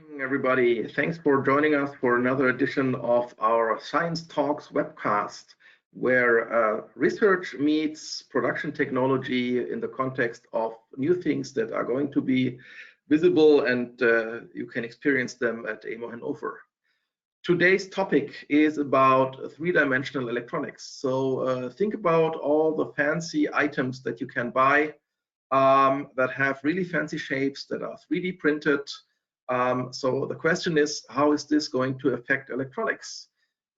Morning, everybody. Thanks for joining us for another edition of our Science Talks webcast, where research meets production technology in the context of new things that are going to be visible and you can experience them at AMO Hannover. Today's topic is about three-dimensional electronics. So think about all the fancy items that you can buy that have really fancy shapes that are 3D printed. So the question is, how is this going to affect electronics?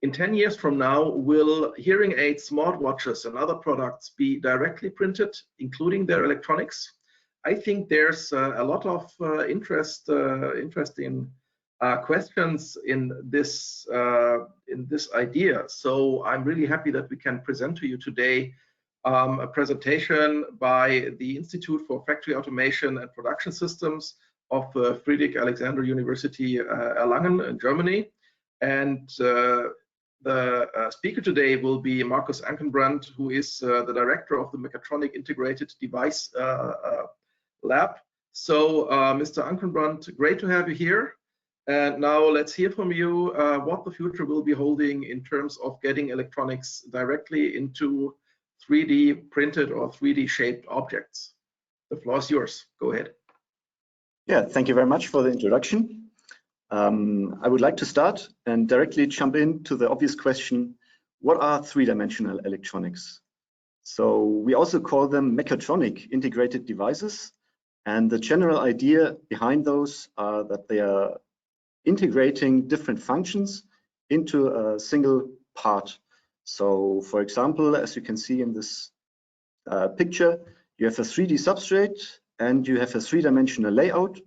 In 10 years from now, will hearing aids, smartwatches, and other products be directly printed, including their electronics? I think there's a lot of interesting questions in this idea. So I'm really happy that we can present to you today a presentation by the Institute for Factory Automation and Production Systems of Friedrich Alexander University Erlangen in Germany. And the speaker today will be Markus Ankenbrand, who is the director of the Mechatronically Integrated Device Lab. So Mr. Ankenbrand, great to have you here. And now let's hear from you what the future will be holding in terms of getting electronics directly into 3D printed or 3D shaped objects. The floor is yours. Go ahead. Yeah, thank you very much for the introduction. I would like to start and directly jump into the obvious question, what are three-dimensional electronics? So we also call them mechatronic integrated devices. And the general idea behind those are that they are integrating different functions into a single part. So for example, as you can see in this picture, you have a 3D substrate and you have a three-dimensional layout,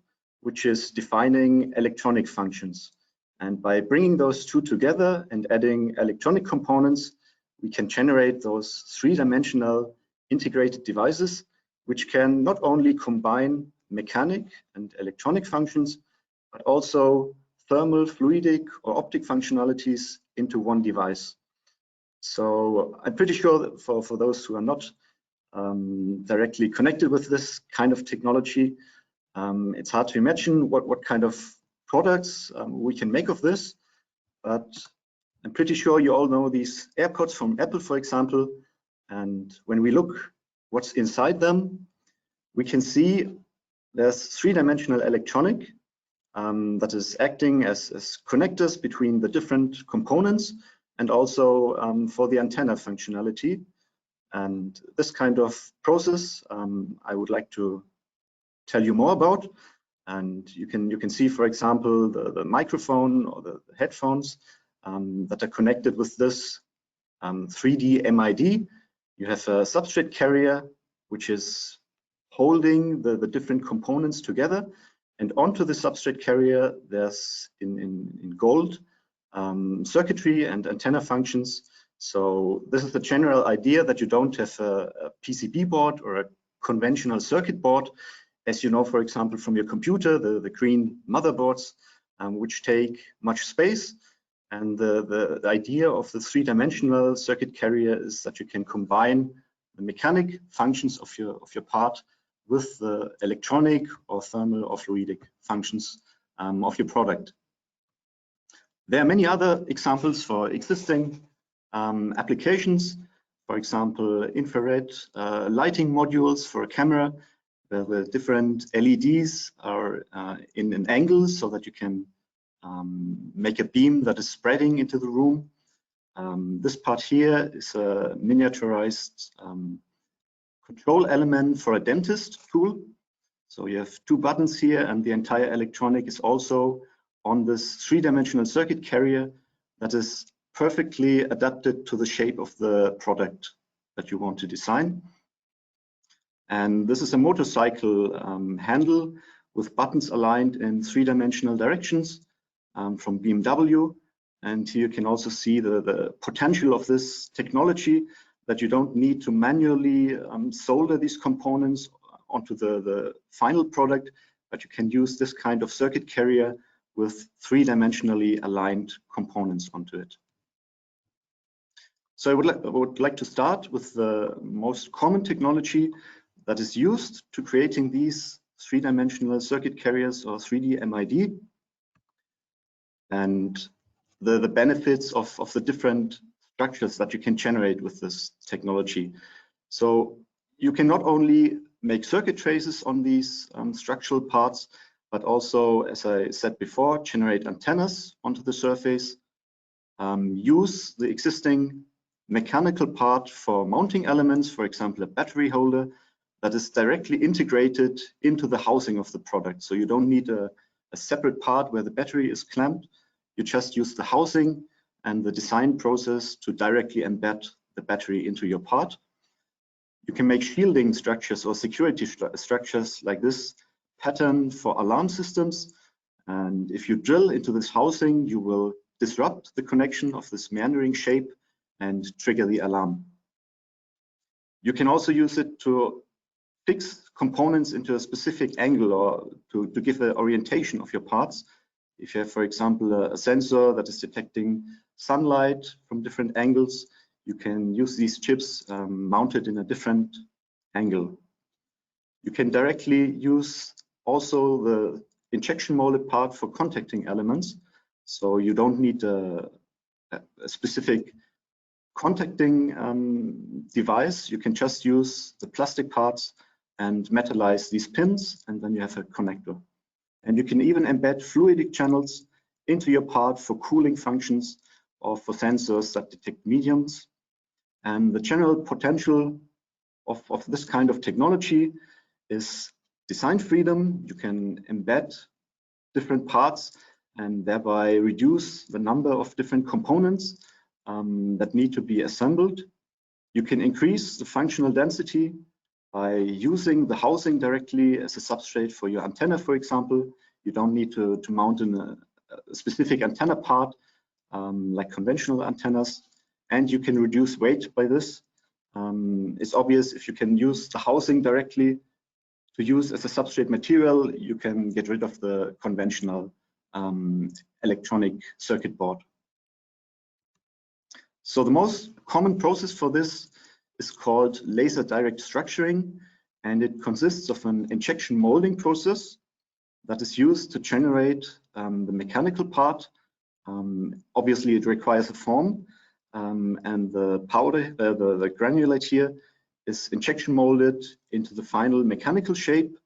which is defining electronic functions. And by bringing those two together and adding electronic components, we can generate those three-dimensional integrated devices, which can not only combine mechanic and electronic functions, but also thermal, fluidic, or optic functionalities into one device. So I'm pretty sure that for those who are not directly connected with this kind of technology, it's hard to imagine what kind of products we can make of this, but I'm pretty sure you all know these AirPods from Apple, for example, and when we look what's inside them, we can see there's three-dimensional electronic that is acting as connectors between the different components and also for the antenna functionality. And this kind of process I would like to tell you more about. And you can see, for example, the microphone or the headphones that are connected with this 3D MID. You have a substrate carrier which is holding the different components together, and onto the substrate carrier there's in gold circuitry and antenna functions. So this is the general idea, that you don't have a PCB board or a conventional circuit board, as you know, for example, from your computer, the green motherboards, which take much space. And the idea of the three-dimensional circuit carrier is that you can combine the mechanic functions of your part with the electronic or thermal or fluidic functions of your product. There are many other examples for existing applications, for example, infrared lighting modules for a camera, where the different LEDs are in an angle so that you can make a beam that is spreading into the room. This part here is a miniaturized control element for a dentist tool. So you have two buttons here, and the entire electronic is also on this three-dimensional circuit carrier that is perfectly adapted to the shape of the product that you want to design. And this is a motorcycle handle with buttons aligned in three-dimensional directions from BMW. And here you can also see the potential of this technology, that you don't need to manually solder these components onto the final product, but you can use this kind of circuit carrier with three-dimensionally aligned components onto it. So I would like to start with the most common technology that is used to creating these three-dimensional circuit carriers, or 3D MID. and the benefits of the different structures that you can generate with this technology. So you can not only make circuit traces on these structural parts, but also, as I said before, generate antennas onto the surface, use the existing mechanical part for mounting elements, for example, a battery holder that is directly integrated into the housing of the product. So you don't need a separate part where the battery is clamped. You just use the housing and the design process to directly embed the battery into your part. You can make shielding structures or security structures like this pattern for alarm systems. And if you drill into this housing, you will disrupt the connection of this meandering shape and trigger the alarm. You can also use it to fix components into a specific angle or to give an orientation of your parts. If you have, for example, a sensor that is detecting sunlight from different angles, you can use these chips mounted in a different angle. You can directly use also the injection molded part for contacting elements. So you don't need a specific contacting device. You can just use the plastic parts and metallize these pins, and then you have a connector. And you can even embed fluidic channels into your part for cooling functions or for sensors that detect mediums. And the general potential of this kind of technology is design freedom. You can embed different parts and thereby reduce the number of different components that need to be assembled. You can increase the functional density by using the housing directly as a substrate for your antenna, for example. You don't need to mount in a specific antenna part like conventional antennas, and you can reduce weight by this. It's obvious if you can use the housing directly to use as a substrate material, you can get rid of the conventional electronic circuit board. So the most common process for this is called laser direct structuring, and it consists of an injection molding process that is used to generate the mechanical part. Obviously, it requires a form, and the powder, the granulate here, is injection molded into the final mechanical shape,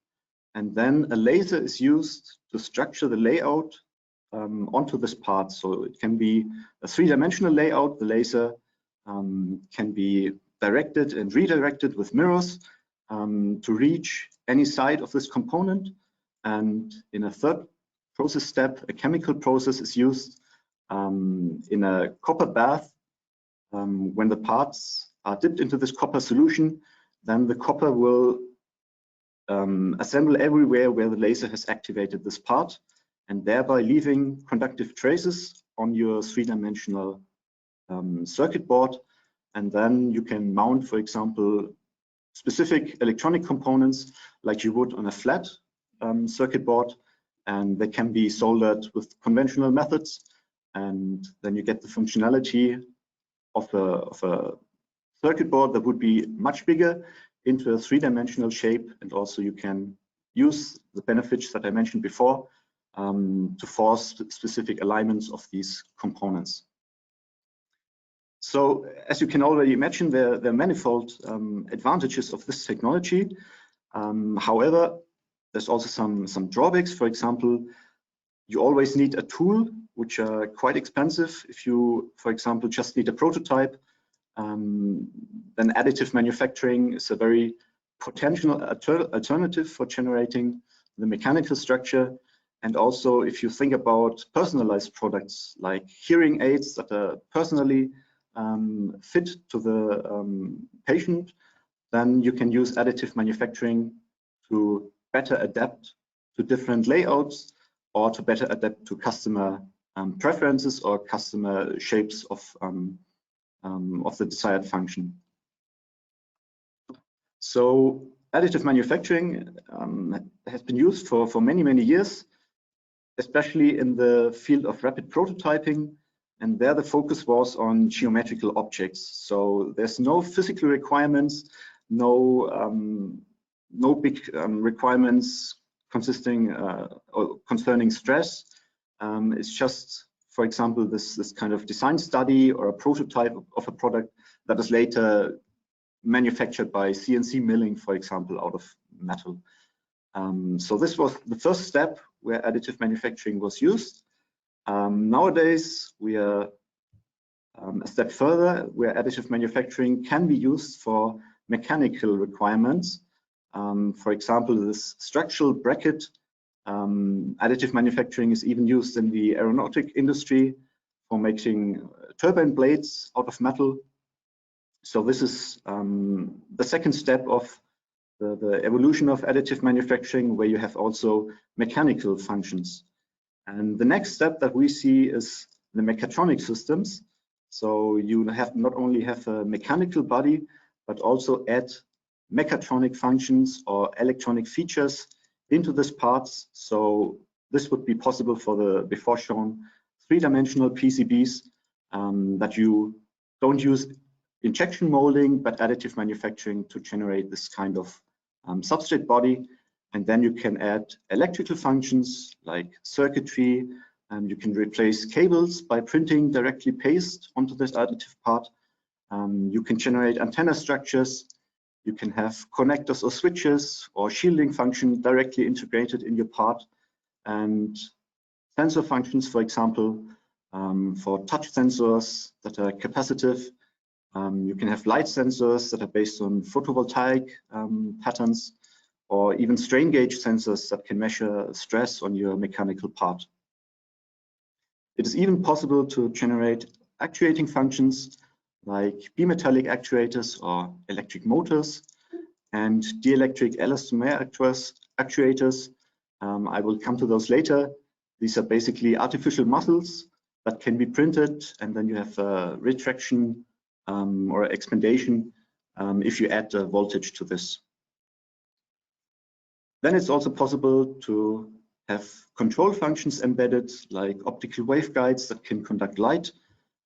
and then a laser is used to structure the layout onto this part. So it can be a three-dimensional layout. The laser can be directed and redirected with mirrors to reach any side of this component. And in a third process step, a chemical process is used in a copper bath. When the parts are dipped into this copper solution, then the copper will assemble everywhere where the laser has activated this part, and thereby leaving conductive traces on your three-dimensional circuit board. And then you can mount, for example, specific electronic components like you would on a flat circuit board, and they can be soldered with conventional methods, and then you get the functionality of a circuit board that would be much bigger into a three-dimensional shape. And also you can use the benefits that I mentioned before to force specific alignments of these components. So as you can already imagine, there are manifold advantages of this technology. However, there's also some drawbacks. For example, you always need a tool which are quite expensive. If you, for example, just need a prototype, then additive manufacturing is a very potential alternative for generating the mechanical structure. And also, if you think about personalized products like hearing aids that are personally fit to the patient, then you can use additive manufacturing to better adapt to different layouts or to better adapt to customer preferences or customer shapes of the desired function. So additive manufacturing has been used for many years, especially in the field of rapid prototyping, and there the focus was on geometrical objects. So there's no physical requirements, no big requirements consisting or concerning stress. It's just for example, this kind of design study or a prototype of a product that is later manufactured by CNC milling, for example, out of metal. So this was the first step where additive manufacturing was used. Nowadays, we are a step further where additive manufacturing can be used for mechanical requirements. For example, this structural bracket, additive manufacturing is even used in the aeronautic industry for making turbine blades out of metal. So this is the second step of the evolution of additive manufacturing, where you have also mechanical functions. And the next step that we see is the mechatronic systems. So you have not only have a mechanical body, but also add mechatronic functions or electronic features into these parts. So this would be possible for the before shown three-dimensional PCBs that you don't use injection molding, but additive manufacturing to generate this kind of substrate body. And then you can add electrical functions like circuitry, and you can replace cables by printing directly paste onto this additive part. You can generate antenna structures. You can have connectors or switches or shielding function directly integrated in your part, and sensor functions, for example, for touch sensors that are capacitive. You can have light sensors that are based on photovoltaic patterns, or even strain gauge sensors that can measure stress on your mechanical part. It is even possible to generate actuating functions like bimetallic actuators or electric motors and dielectric elastomer actuators. I will come to those later. These are basically artificial muscles that can be printed, and then you have a retraction or expandation if you add voltage to this. Then it's also possible to have control functions embedded, like optical waveguides that can conduct light,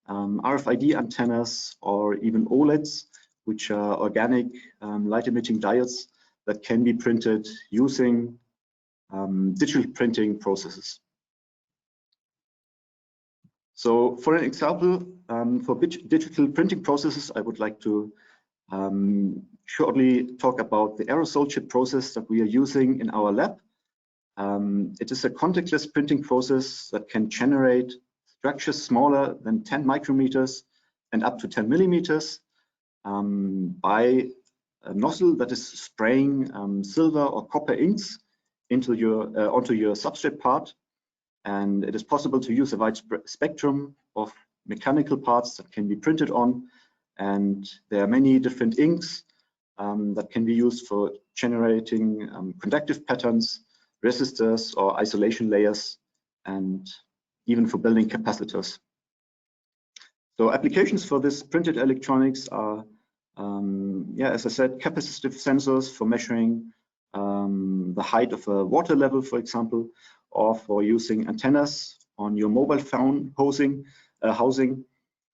RFID antennas, or even OLEDs, which are organic light-emitting diodes that can be printed using digital printing processes. So for an example, for digital printing processes, I would like to shortly talk about the aerosol chip process that we are using in our lab. It is a contactless printing process that can generate structures smaller than 10 micrometers and up to 10 millimeters by a nozzle that is spraying silver or copper inks into onto your substrate part. And it is possible to use a wide spectrum of mechanical parts that can be printed on. And there are many different inks that can be used for generating conductive patterns, resistors or isolation layers, and even for building capacitors. So applications for this printed electronics are, as I said, capacitive sensors for measuring the height of a water level, for example, or for using antennas on your mobile phone housing.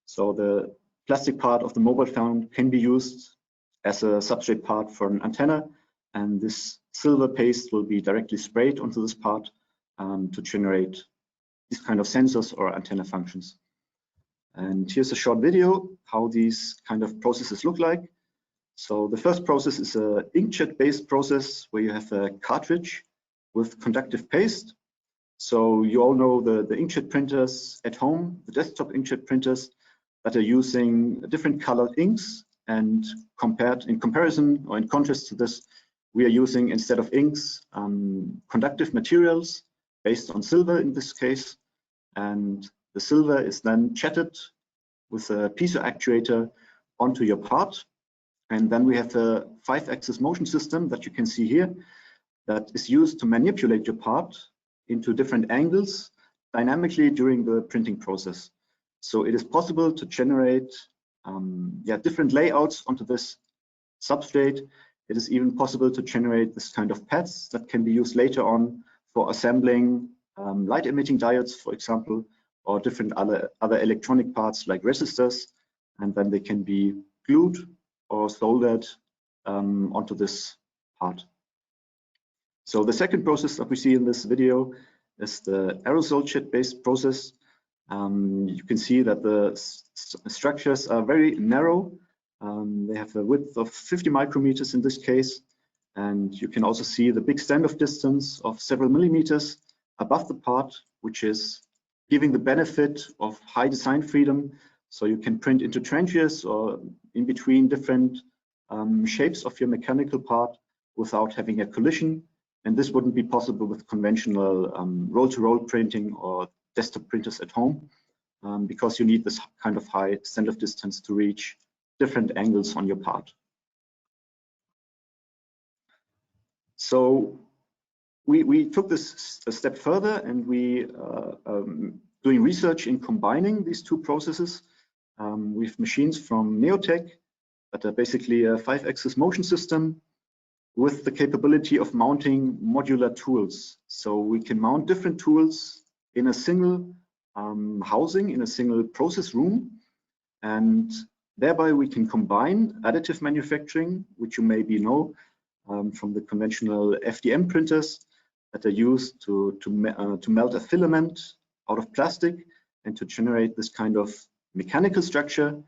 So the plastic part of the mobile phone can be used as a substrate part for an antenna, and this silver paste will be directly sprayed onto this part to generate these kind of sensors or antenna functions. And here's a short video how these kind of processes look like. So the first process is a inkjet-based process where you have a cartridge with conductive paste. So you all know the inkjet printers at home, the desktop inkjet printers that are using different colored inks, and in comparison or in contrast to this, we are using, instead of inks, conductive materials based on silver in this case, and the silver is then jetted with a piezo actuator onto your part. And then we have a 5-axis motion system that you can see here that is used to manipulate your part into different angles dynamically during the printing process. So it is possible to generate different layouts onto this substrate. It is even possible to generate this kind of pads that can be used later on for assembling light emitting diodes, for example, or different other electronic parts like resistors, and then they can be glued or soldered onto this part. So the second process that we see in this video is the aerosol chip-based process. You can see that the structures are very narrow. They have a width of 50 micrometers in this case, and you can also see the big standoff distance of several millimeters above the part, which is giving the benefit of high design freedom. So you can print into trenches or in between different shapes of your mechanical part without having a collision. And this wouldn't be possible with conventional roll-to-roll printing or desktop printers at home, because you need this kind of high standoff distance to reach different angles on your part. So we took this a step further, and we doing research in combining these two processes with machines from Neotech that are basically a 5-axis motion system with the capability of mounting modular tools. So we can mount different tools in a single housing, in a single process room, and thereby we can combine additive manufacturing, which you maybe know from the conventional FDM printers that are used to melt a filament out of plastic and to generate this kind of mechanical structure.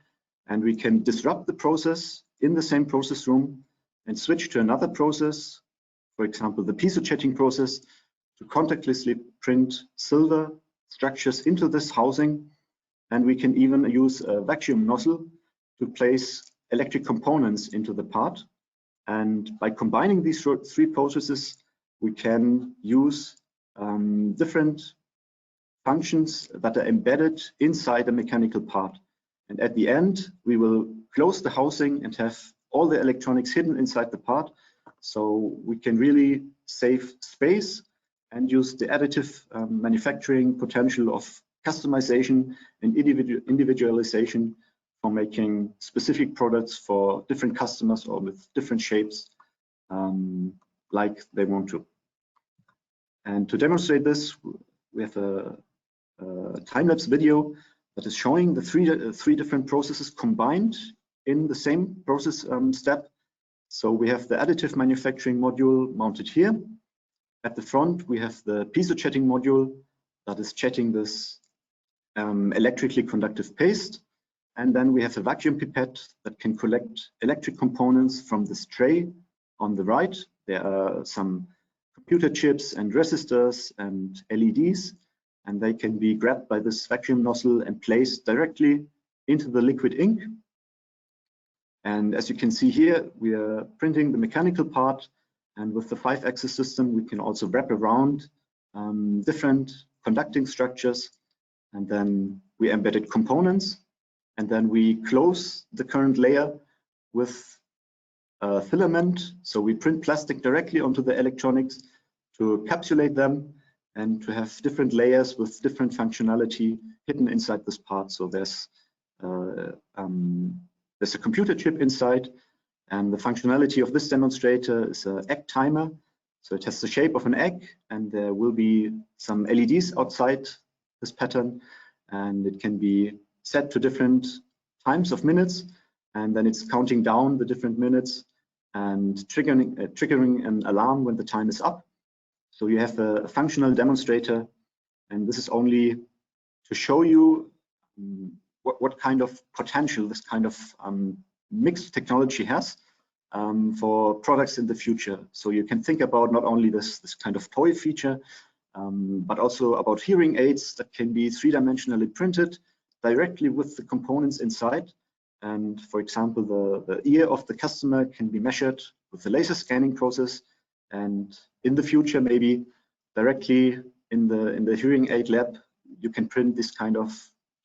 And we can disrupt the process in the same process room and switch to another process, for example, the piezo jetting process, to contactlessly print silver structures into this housing. And we can even use a vacuum nozzle to place electric components into the part. And by combining these three processes, we can use different functions that are embedded inside a mechanical part. And at the end, we will close the housing and have all the electronics hidden inside the part. So we can really save space and use the additive manufacturing potential of customization and individualization for making specific products for different customers or with different shapes like they want to. And to demonstrate this, we have a time-lapse video that is showing the three different processes combined in the same process step. So we have the additive manufacturing module mounted here. At the front, we have the piezo jetting module that is jetting this electrically conductive paste. And then we have a vacuum pipette that can collect electric components from this tray on the right. There are some computer chips and resistors and LEDs, and they can be grabbed by this vacuum nozzle and placed directly into the liquid ink. And as you can see here, we are printing the mechanical part, and with the 5-axis system, we can also wrap around different conducting structures, and then we embedded components, and then we close the current layer with filament. So we print plastic directly onto the electronics to encapsulate them and to have different layers with different functionality hidden inside this part. So there's a computer chip inside, and the functionality of this demonstrator is an egg timer. So it has the shape of an egg, and there will be some LEDs outside this pattern, and it can be set to different times of minutes, and then it's counting down the different minutes and triggering an alarm when the time is up. So you have a functional demonstrator, and this is only to show you what kind of potential this kind of mixed technology has for products in the future. So you can think about not only this kind of toy feature, but also about hearing aids that can be 3-dimensionally printed directly with the components inside. And for example, the ear of the customer can be measured with the laser scanning process, and in the future, maybe directly in the hearing aid lab, you can print this kind of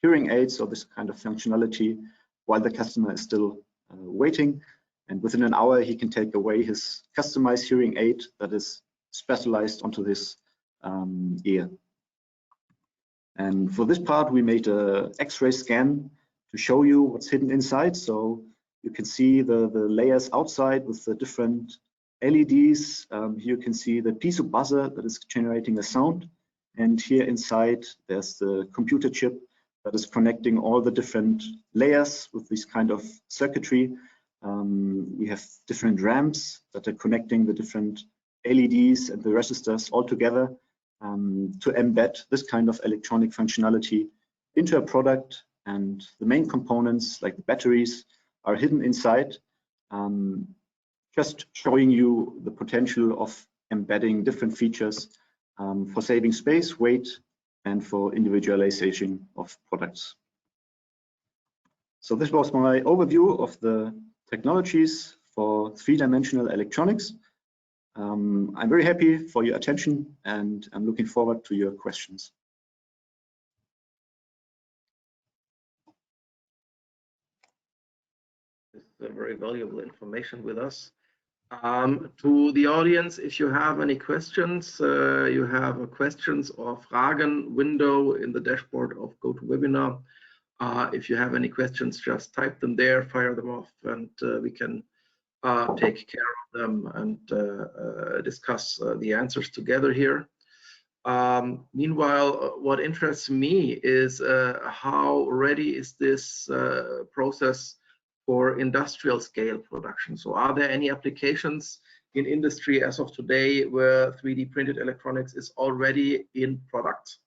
hearing aids or this kind of functionality while the customer is still waiting. And within an hour, he can take away his customized hearing aid that is specialized onto his ear. And for this part, we made an X-ray scan to show you what's hidden inside. So you can see the layers outside with the different LEDs. Here you can see the piezo buzzer that is generating a sound. And here inside, there's the computer chip that is connecting all the different layers with this kind of circuitry. We have different ramps that are connecting the different LEDs and the resistors all together to embed this kind of electronic functionality into a product, and the main components like the batteries are hidden inside, just showing you the potential of embedding different features for saving space, weight, and for individualization of products. So this was my overview of the technologies for three-dimensional electronics. I'm very happy for your attention, and I'm looking forward to your questions. This is very valuable information with us. To the audience, if you have any questions, you have a questions or Fragen window in the dashboard of GoToWebinar. If you have any questions, just type them there, fire them off, and we can take care of them and discuss the answers together here. Meanwhile, what interests me is how ready is this process for industrial scale production? So are there any applications in industry as of today where 3D printed electronics is already in product?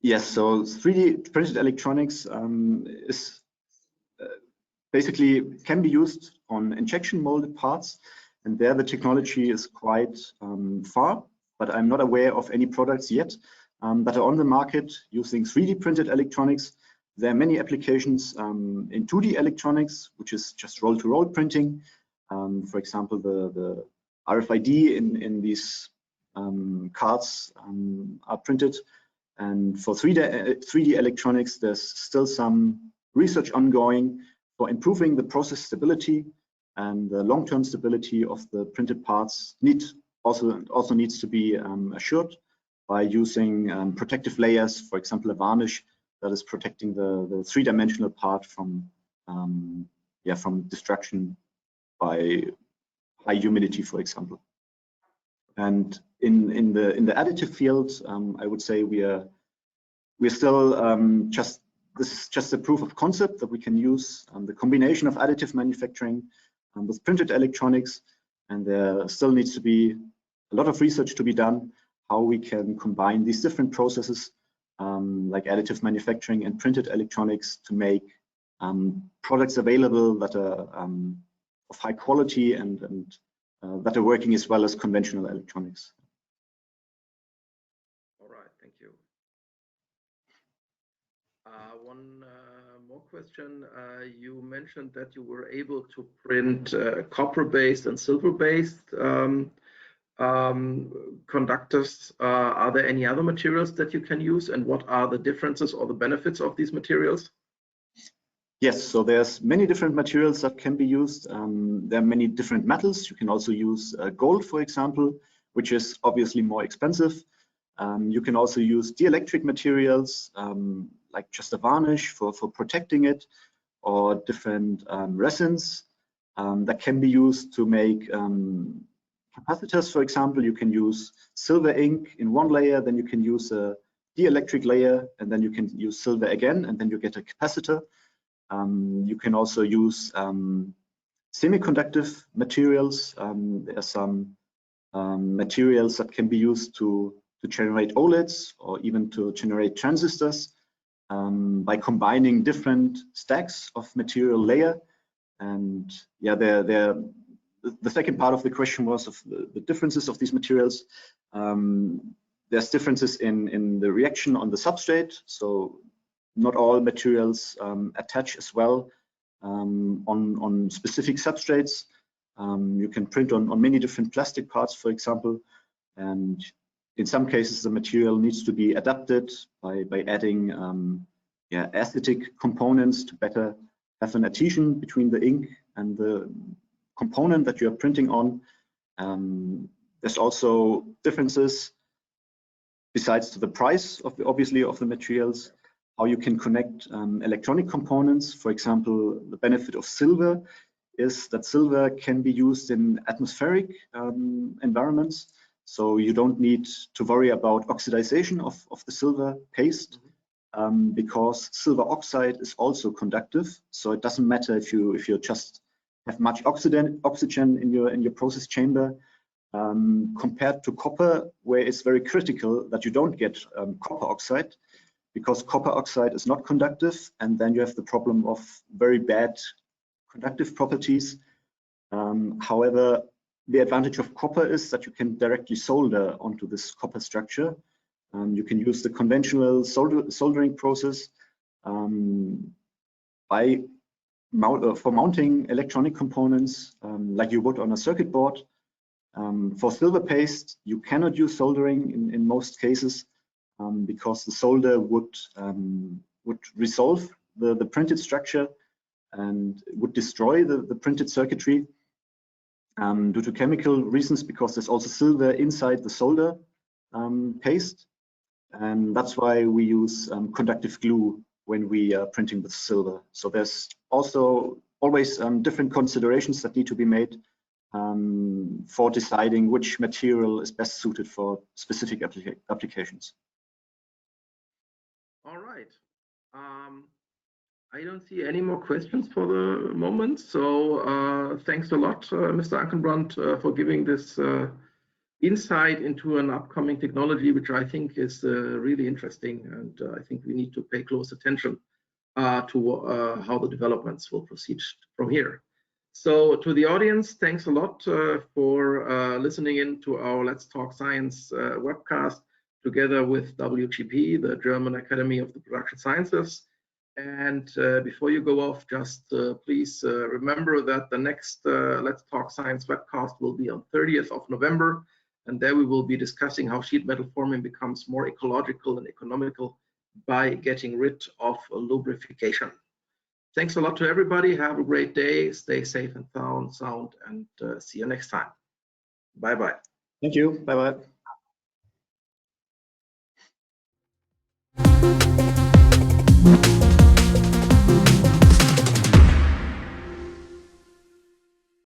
Yes, so 3D printed electronics is basically can be used on injection molded parts, and there the technology is quite far, but I'm not aware of any products yet that are on the market using 3D printed electronics. There are many applications in 2D electronics, which is just roll-to-roll printing. For example, the RFID in these cards are printed. And for 3D electronics, there's still some research ongoing for improving the process stability, and the long-term stability of the printed parts also needs to be assured by using protective layers, for example, a varnish that is protecting the three-dimensional part from destruction by high humidity, for example. And in the additive field, I would say we're still this is just a proof of concept that we can use the combination of additive manufacturing with printed electronics, and there still needs to be a lot of research to be done how we can combine these different processes like additive manufacturing and printed electronics to make products available that are of high quality and that are working as well as conventional electronics. All right, thank you. One more question. You mentioned that you were able to print copper-based and silver-based conductors. Are there any other materials that you can use, and what are the differences or the benefits of these materials? Yes, so there's many different materials that can be used. There are many different metals. You can also use gold, for example, which is obviously more expensive. You can also use dielectric materials, like just a varnish for protecting it, or different resins that can be used to make capacitors. For example, you can use silver ink in one layer, then you can use a dielectric layer, and then you can use silver again, and then you get a capacitor. You can also use semiconductive materials. There are some materials that can be used to generate OLEDs or even to generate transistors by combining different stacks of material layer. And yeah, the second part of the question was of the differences of these materials. There's differences in the reaction on the substrate. So not all materials attach as well on specific substrates. You can print on many different plastic parts, for example, and in some cases the material needs to be adapted by adding aesthetic components to better have an adhesion between the ink and the component that you are printing on. There's also differences besides to the price of the materials, how you can connect electronic components. For example, the benefit of silver is that silver can be used in atmospheric environments, so you don't need to worry about oxidization of the silver paste, because silver oxide is also conductive. So it doesn't matter if you just have much oxygen in your process chamber, compared to copper, where it's very critical that you don't get copper oxide. because copper oxide is not conductive, and then you have the problem of very bad conductive properties. However, the advantage of copper is that you can directly solder onto this copper structure. You can use the conventional soldering process for mounting electronic components like you would on a circuit board. For silver paste, you cannot use soldering in most cases because the solder would resolve the printed structure and would destroy the printed circuitry due to chemical reasons, because there's also silver inside the solder paste. And that's why we use conductive glue when we are printing with silver. So there's also always different considerations that need to be made for deciding which material is best suited for specific applications. All right. I don't see any more questions for the moment. So thanks a lot, Mr. Ankenbrand, for giving this insight into an upcoming technology, which I think is really interesting. And I think we need to pay close attention to how the developments will proceed from here. So to the audience, thanks a lot for listening in to our Let's Talk Science webcast together with WGP, the German Academy of the Production Sciences. And before you go off, just please remember that the next Let's Talk Science webcast will be on 30th of November. And there we will be discussing how sheet metal forming becomes more ecological and economical by getting rid of lubrification. Thanks a lot to everybody. Have a great day. Stay safe and sound, and see you next time. Bye-bye. Thank you. Bye-bye.